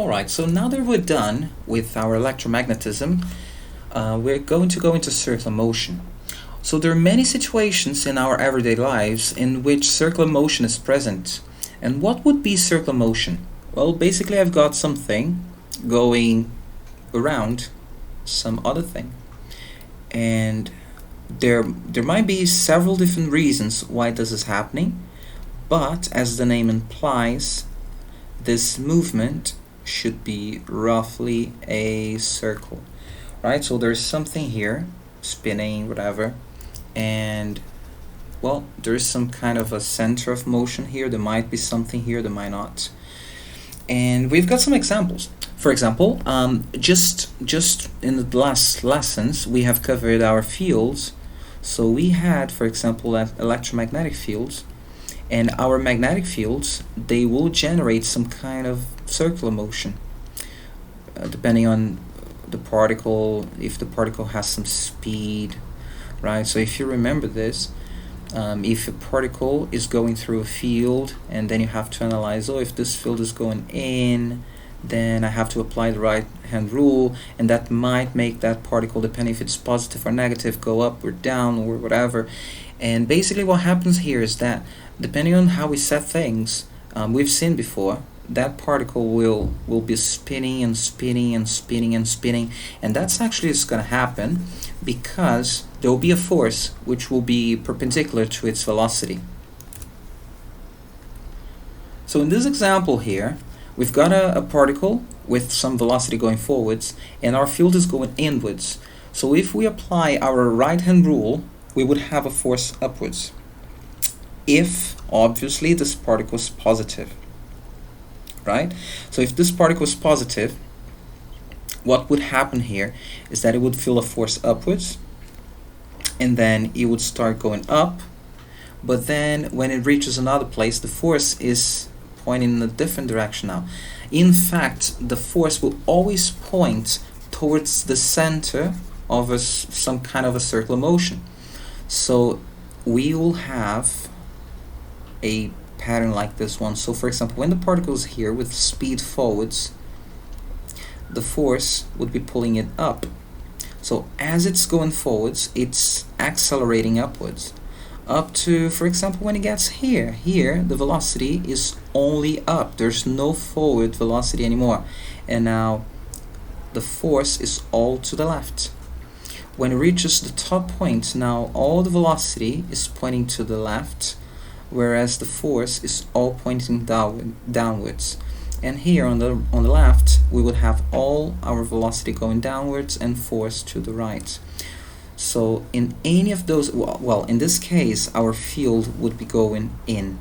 Alright, so now that we're done with our electromagnetism, we're going to go into circular motion. So there are many situations in our everyday lives in which circular motion is present. And what would be circular motion? Well, basically I've got something going around some other thing. And there might be several different reasons why this is happening, but as the name implies, this movement should be roughly a circle, right? So there's something here spinning, whatever, and well, there's some kind of a center of motion here. There might be something here, there might not. And we've got some examples. For example, just in the last lessons we have covered our fields. So we had, for example, electromagnetic fields, and our magnetic fields, they will generate some kind of circular motion, depending on the particle, if the particle has some speed, right? So if you remember this, if a particle is going through a field, and then you have to analyze, oh, if this field is going in, then I have to apply the right hand rule, and that might make that particle, depending if it's positive or negative, go up or down or whatever. And basically what happens here is that depending on how we set things, we've seen before, that particle will be spinning and spinning and spinning and spinning, and that's actually just going to happen because there will be a force which will be perpendicular to its velocity. So in this example here, we've got a particle with some velocity going forwards, and our field is going inwards. So if we apply our right hand rule, we would have a force upwards, if obviously this particle is positive, right? So if this particle is positive, what would happen here is that it would feel a force upwards, and then it would start going up, but then when it reaches another place, the force is pointing in a different direction now. In fact, the force will always point towards the center of some kind of a circular motion. So we will have a pattern like this one. So for example, when the particle is here with speed forwards, the force would be pulling it up. So as it's going forwards, it's accelerating upwards. Up to, for example, when it gets here, the velocity is only up. There's no forward velocity anymore. And now the force is all to the left. When it reaches the top point, now all the velocity is pointing to the left, whereas the force is all pointing downwards. And here on the left, we would have all our velocity going downwards and force to the right. So in any of those, well, in this case, our field would be going in,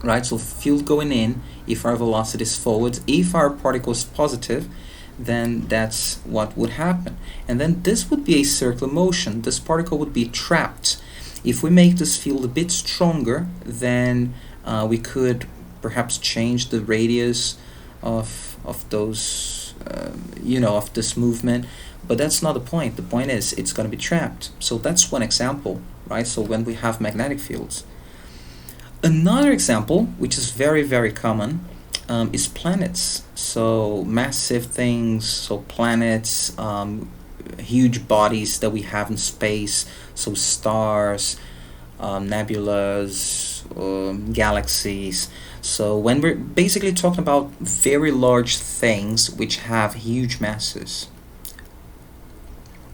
right? So field going in if our velocity is forward. If our particle is positive, then that's what would happen. And then this would be a circular motion. This particle would be trapped. If we make this field a bit stronger, then we could perhaps change the radius of those, of this movement. But that's not the point. The point is it's going to be trapped. So that's one example, right? So when we have magnetic fields. Another example, which is very, very common, is planets. So massive things, so planets, huge bodies that we have in space, so stars, nebulas, galaxies. So when we're basically talking about very large things which have huge masses,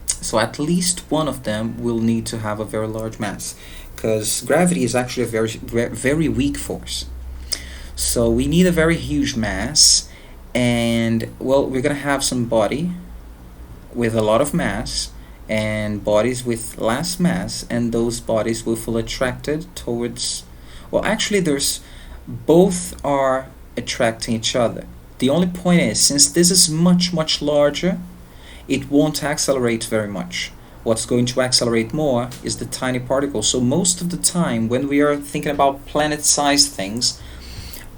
so at least one of them will need to have a very large mass, because gravity is actually a very weak force. So we need a very huge mass, and well, we're gonna have some body with a lot of mass and bodies with less mass, and those bodies will feel attracted towards, well, actually there's both are attracting each other. The only point is, since this is much larger, it won't accelerate very much. What's going to accelerate more is the tiny particle. So most of the time when we are thinking about planet-sized things,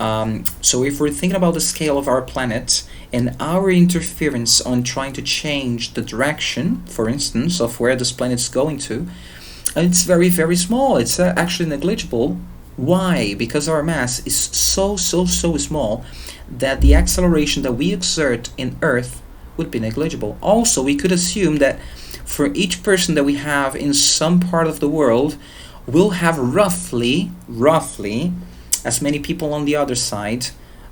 so if we're thinking about the scale of our planet and our interference on trying to change the direction, for instance, of where this planet is going to, it's very small. It's actually negligible. Why? Because our mass is so small that the acceleration that we exert in Earth would be negligible. Also, we could assume that for each person that we have in some part of the world, we'll have roughly as many people on the other side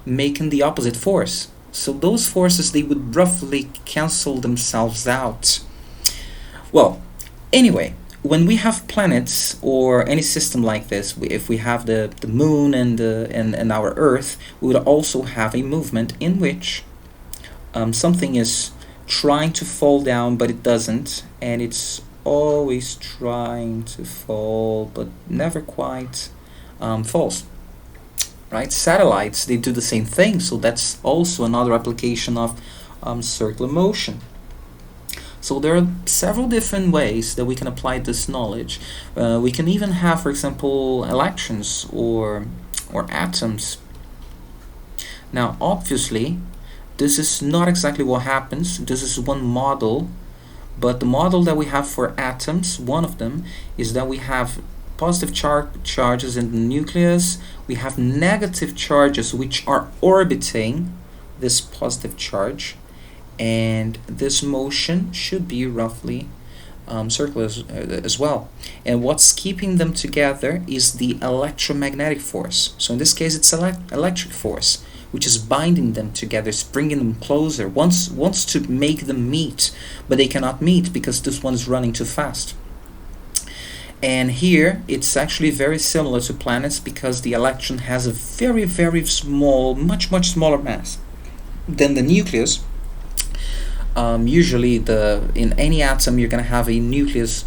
making the opposite force. So those forces, they would roughly cancel themselves out. Well, anyway, when we have planets or any system like this, if we have the moon and our Earth, we would also have a movement in which something is trying to fall down, but it doesn't, and it's always trying to fall, but never quite falls. Right? Satellites, they do the same thing, so that's also another application of circular motion. So there are several different ways that we can apply this knowledge. We can even have, for example, electrons or atoms. Now, obviously, this is not exactly what happens. This is one model, but the model that we have for atoms, one of them, is that we have positive charges in the nucleus. We have negative charges which are orbiting this positive charge, and this motion should be roughly circular as well. And what's keeping them together is the electromagnetic force. So in this case, it's electric force, which is binding them together, it's bringing them closer, wants to make them meet, but they cannot meet because this one is running too fast. And here, it's actually very similar to planets because the electron has a very, very small, much smaller mass than the nucleus. Usually, in any atom, you're going to have a nucleus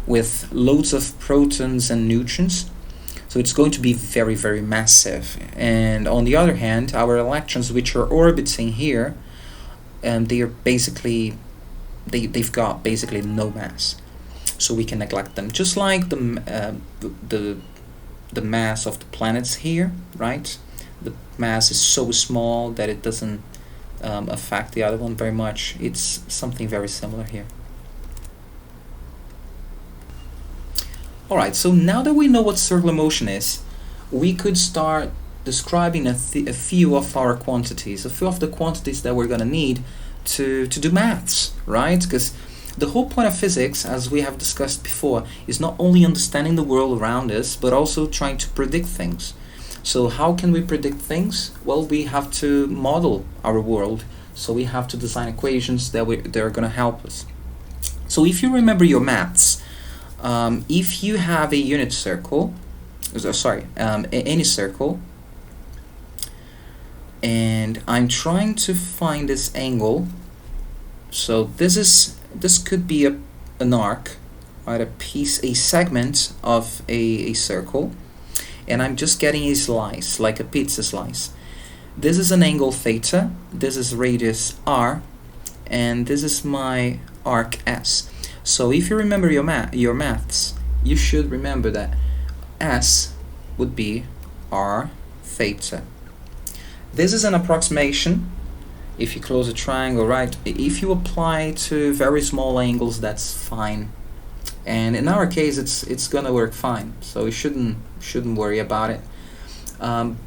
with loads of protons and neutrons. So it's going to be very, very massive. And on the other hand, our electrons, which are orbiting here, they are basically, they've got basically no mass. So we can neglect them, just like the mass of the planets here, right? The mass is so small that it doesn't affect the other one very much. It's something very similar here. Alright, so now that we know what circular motion is, we could start describing a few of our quantities, a few of the quantities that we're going to need to do maths, right? Because the whole point of physics, as we have discussed before, is not only understanding the world around us, but also trying to predict things. So how can we predict things? Well, we have to model our world, so we have to design equations that are going to help us. So if you remember your maths, if you have a unit circle, any circle, and I'm trying to find this angle, so this could be an arc, right? A segment of a circle, and I'm just getting a slice, like a pizza slice. This is an angle theta, this is radius r, and this is my arc s. So if you remember your maths, you should remember that s would be r theta. This is an approximation. If you close a triangle, right, if you apply to very small angles, that's fine. And in our case, it's gonna work fine, so you shouldn't worry about it.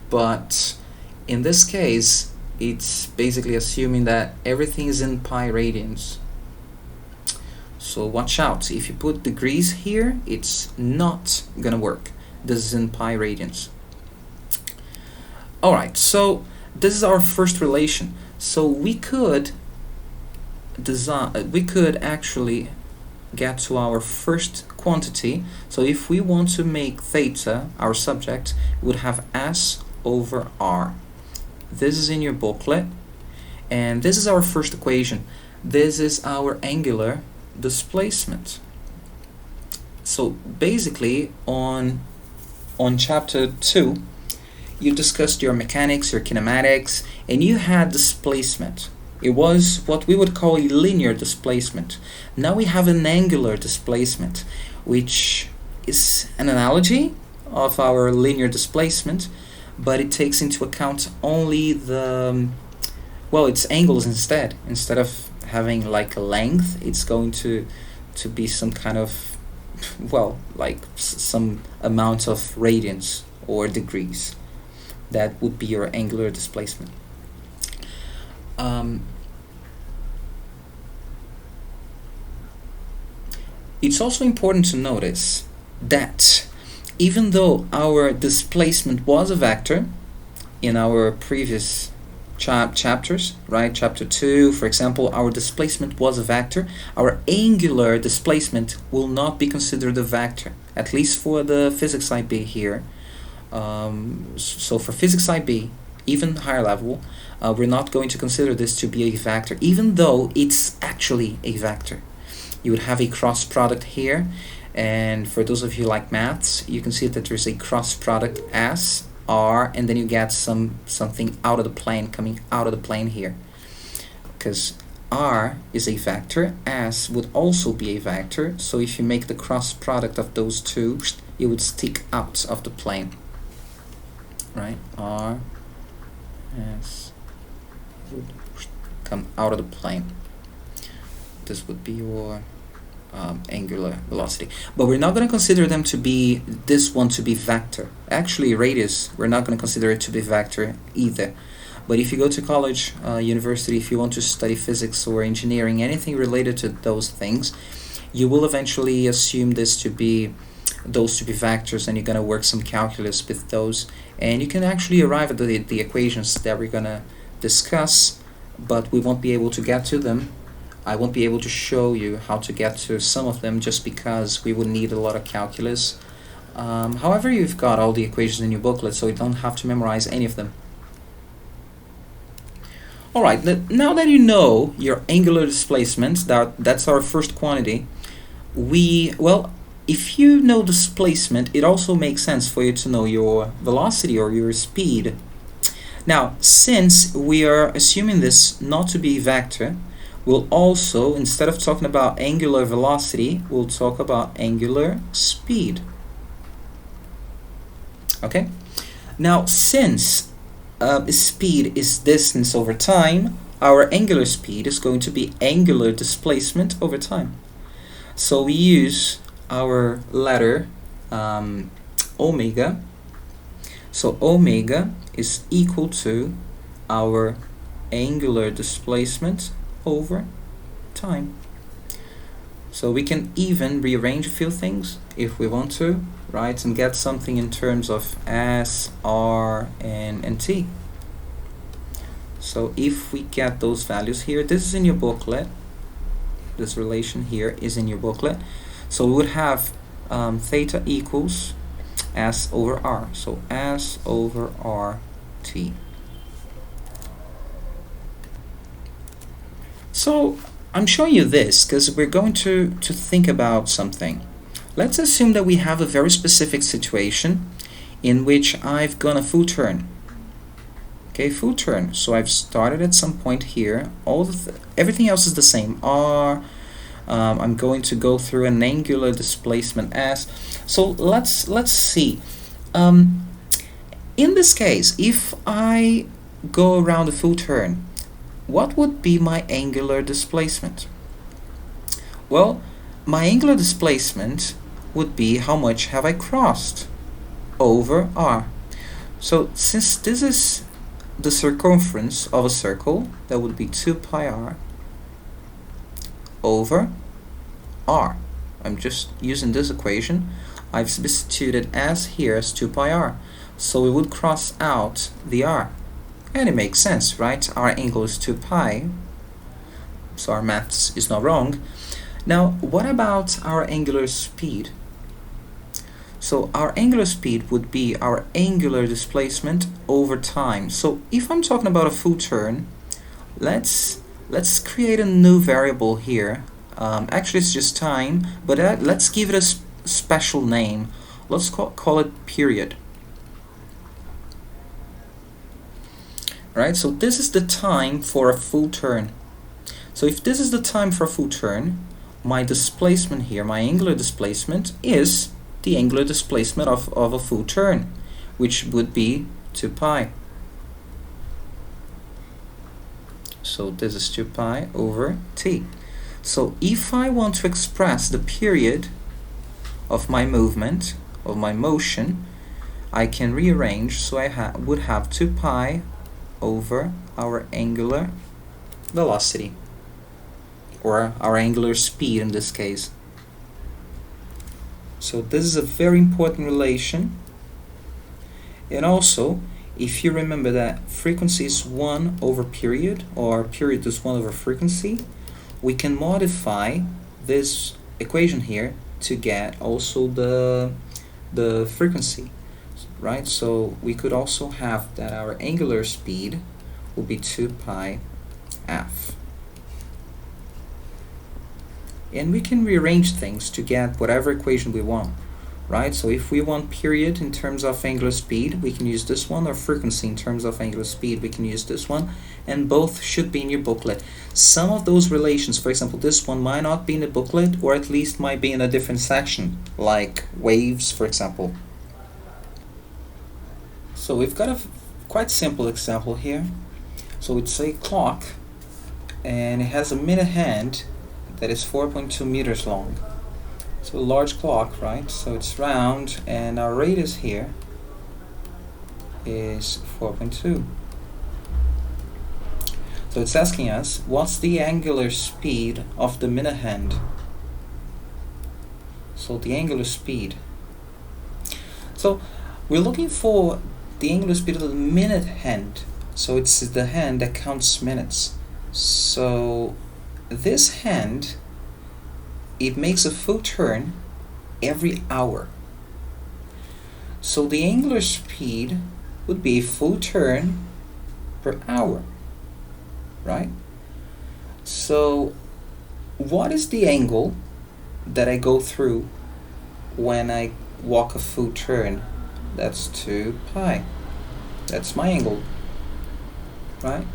But in this case, it's basically assuming that everything is in pi radians. So watch out, if you put degrees here, it's not gonna work. This is in pi radians. Alright, so this is our first relation. So we could actually get to our first quantity. So if we want to make theta our subject, we would have s over r. This is in your booklet, and this is our first equation. This is our angular displacement. So basically, on chapter 2, you discussed your mechanics, your kinematics, and you had displacement. It was what we would call a linear displacement. Now we have an angular displacement, which is an analogy of our linear displacement, but it takes into account only its angles instead. Instead of having like a length, it's going to be some kind of, some amount of radians or degrees. That would be your angular displacement. It's also important to notice that even though our displacement was a vector in our previous chapters, right? Chapter 2, for example, our displacement was a vector. Our angular displacement will not be considered a vector, at least for the physics IB here. So for physics IB, even higher level, we're not going to consider this to be a vector, even though it's actually a vector. You would have a cross product here, and for those of you like maths, you can see that there's a cross product S, R, and then you get something out of the plane, coming out of the plane here, because R is a vector, S would also be a vector, so if you make the cross product of those two, it would stick out of the plane, right? R, S would come out of the plane. This would be your angular velocity, but we're not going to consider them to be this one to be vector. Actually, radius, we're not going to consider it to be vector either. But if you go to college, university, if you want to study physics or engineering, anything related to those things, you will eventually assume those to be vectors, and you're going to work some calculus with those, and you can actually arrive at the equations that we're going to discuss, but we won't be able to get to them. I won't be able to show you how to get to some of them just because we would need a lot of calculus. However, you've got all the equations in your booklet, so you don't have to memorize any of them. Alright, now that you know your angular displacement, that's our first quantity, if you know displacement, it also makes sense for you to know your velocity or your speed. Now, since we are assuming this not to be vector, we'll also, instead of talking about angular velocity, we'll talk about angular speed. Okay? Now, since speed is distance over time, our angular speed is going to be angular displacement over time. So we use our letter omega. So omega is equal to our angular displacement over time. So we can even rearrange a few things if we want to, right, and get something in terms of S, R, and T. So if we get those values here, this is in your booklet, this relation here is in your booklet, so we would have theta equals S over R, so S over R T. So I'm showing you this because we're going to think about something. Let's assume that we have a very specific situation in which I've gone a full turn. Okay, full turn. So I've started at some point here. Everything else is the same. R. I'm going to go through an angular displacement S. So let's see. In this case, if I go around a full turn, what would be my angular displacement? Well, my angular displacement would be how much have I crossed over R. So since this is the circumference of a circle, that would be 2 pi r over R. I'm just using this equation. I've substituted S here as 2 pi r. So we would cross out the R. And it makes sense, right? Our angle is 2 pi, so our maths is not wrong. Now, what about our angular speed? So our angular speed would be our angular displacement over time. So if I'm talking about a full turn, let's create a new variable here. Actually, it's just time, but let's give it a special name. Let's call it period. Right, so this is the time for a full turn. So if this is the time for a full turn, my displacement here, my angular displacement, is the angular displacement of a full turn, which would be 2 pi. So this is 2 pi over t. So if I want to express the period of my movement, of my motion, I can rearrange, so I would have 2 pi over our angular velocity, or our angular speed in this case. So this is a very important relation. And also, if you remember that frequency is 1 over period, or period is 1 over frequency, we can modify this equation here to get also the frequency, right? So we could also have that our angular speed will be 2 pi f. And we can rearrange things to get whatever equation we want, right? So if we want period in terms of angular speed, we can use this one, or frequency in terms of angular speed, we can use this one, and both should be in your booklet. Some of those relations, for example, this one might not be in the booklet, or at least might be in a different section, like waves, for example. So we've got a quite simple example here. So it's a clock, and it has a minute hand that is 4.2 meters long. So a large clock, right? So it's round, and our radius here is 4.2. So it's asking us, what's the angular speed of the minute hand? So the angular speed. So we're looking for the angular speed of the minute hand. So it's the hand that counts minutes. So this hand, it makes a full turn every hour. So the angular speed would be a full turn per hour, right? So what is the angle that I go through when I walk a full turn? That's 2 pi. That's my angle, right?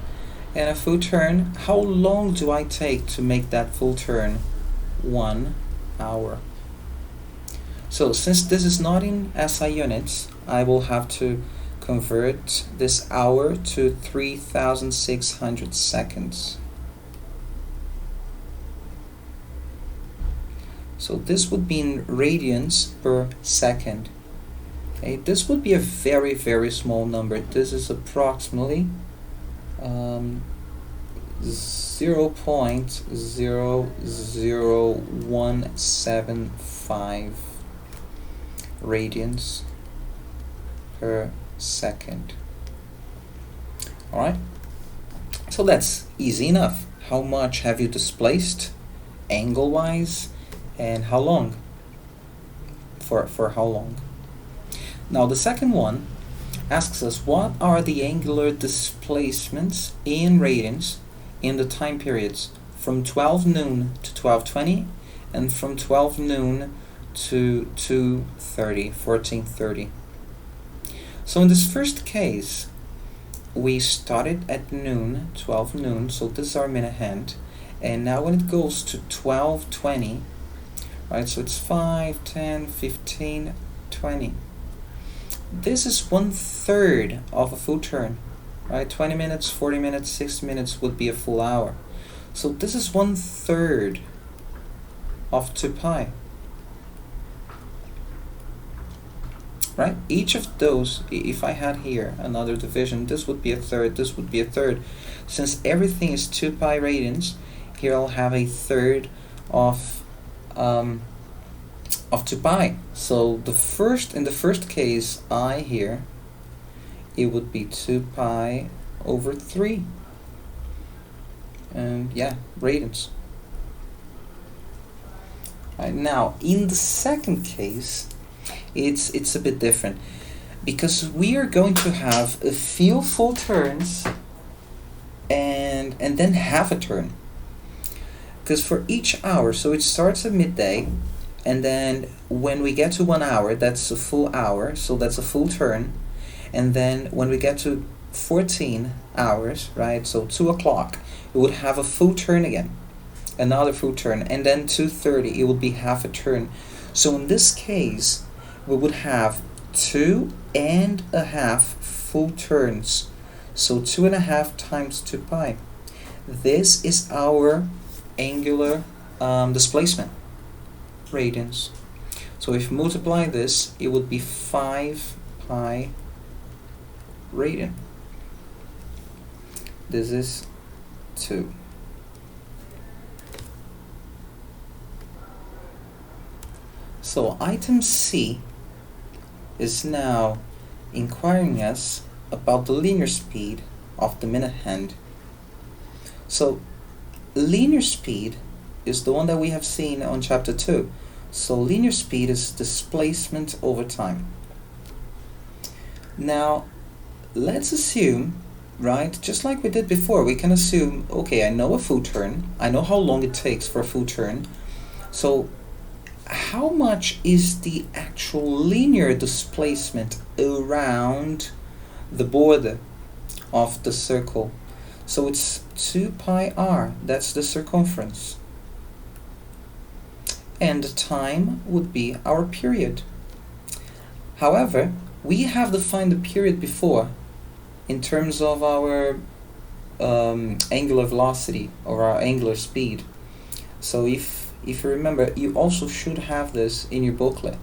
And a full turn, how long do I take to make that full turn? 1 hour. So since this is not in SI units, I will have to convert this hour to 3,600 seconds. So this would be in radians per second. Okay, this would be a very, very small number. This is approximately 0.00175 radians per second. Alright, so that's easy enough. How much have you displaced angle wise, and how long? For how long? Now the second one asks us, what are the angular displacements in radians in the time periods from 12 noon to 12:20 and from 12 noon to 14:30. So in this first case, we started at noon, 12 noon, so this is our minute hand, and now when it goes to 12:20, right, so it's 5, 10, 15, 20. This is 1/3 of a full turn, right? 20 minutes, 40 minutes, 60 minutes would be a full hour. So this is 1/3 of 2 pi, right? Each of those, if I had here another division, this would be a third, this would be a third. Since everything is 2 pi radians, here I'll have a third of 2 pi. So in the first case, I here, it would be 2 pi over 3. And yeah, radians. Right, now, in the second case, it's a bit different, because we are going to have a few full turns and then half a turn. Because for each hour, so it starts at midday, and then when we get to 1 hour, that's a full hour, so that's a full turn. And then when we get to 14 hours, right, so 2 o'clock, it would have a full turn again, another full turn, and then 2:30, it would be half a turn. So in this case, we would have 2.5 full turns, so 2.5 times 2 pi. This is our angular displacement, radians. So if you multiply this, it would be 5 pi radian. This is 2. So item C is now inquiring us about the linear speed of the minute hand. So linear speed is the one that we have seen on chapter 2. So linear speed is displacement over time. Now let's assume, right, just like we did before, we can assume, okay, I know a full turn, I know how long it takes for a full turn, so how much is the actual linear displacement around the border of the circle? So it's 2 pi r, that's the circumference. And the time would be our period. However, we have defined the period before in terms of our angular velocity or our angular speed. So if you remember, you also should have this in your booklet,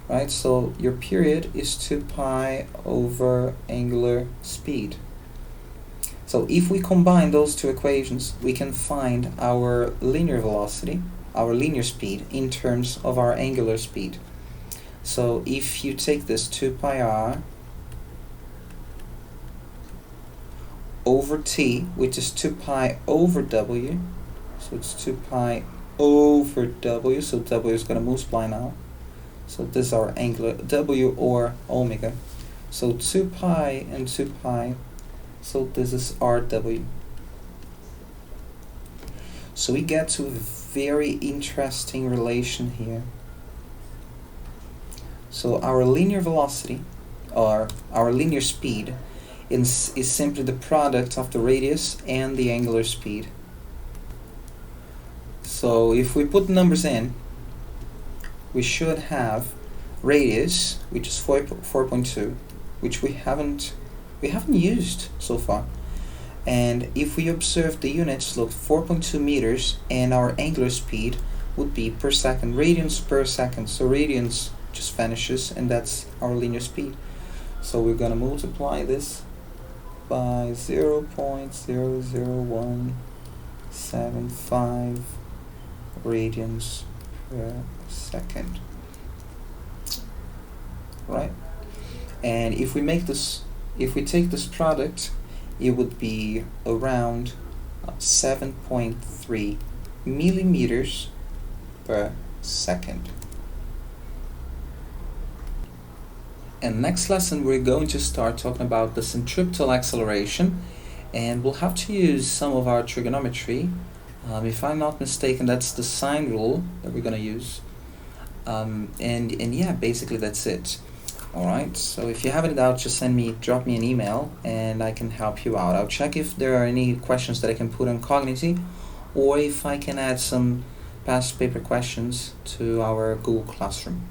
right? So your period is 2 pi over angular speed. So if we combine those two equations, we can find our linear velocity, our linear speed, in terms of our angular speed. So if you take this 2 pi r over t, which is 2 pi over w, so it's 2 pi over w, so w is going to multiply now. So this is our angular w or omega. So 2 pi and 2 pi, so this is rw. So we get to a very interesting relation here. So our linear velocity, or our linear speed, is simply the product of the radius and the angular speed. So if we put numbers in, we should have radius, which is 4.2, which we haven't used so far. And if we observe the units, look, 4.2 meters, and our angular speed would be per second, radians per second. So radians just vanishes, and that's our linear speed. So we're going to multiply this by 0.00175 radians per second, right? And if we take this product, it would be around 7.3 millimeters per second. And next lesson we're going to start talking about the centripetal acceleration, and we'll have to use some of our trigonometry. If I'm not mistaken, that's the sine rule that we're going to use. And yeah, basically that's it. Alright, so if you have any doubt, just drop me an email and I can help you out. I'll check if there are any questions that I can put on Cognity, or if I can add some past paper questions to our Google Classroom.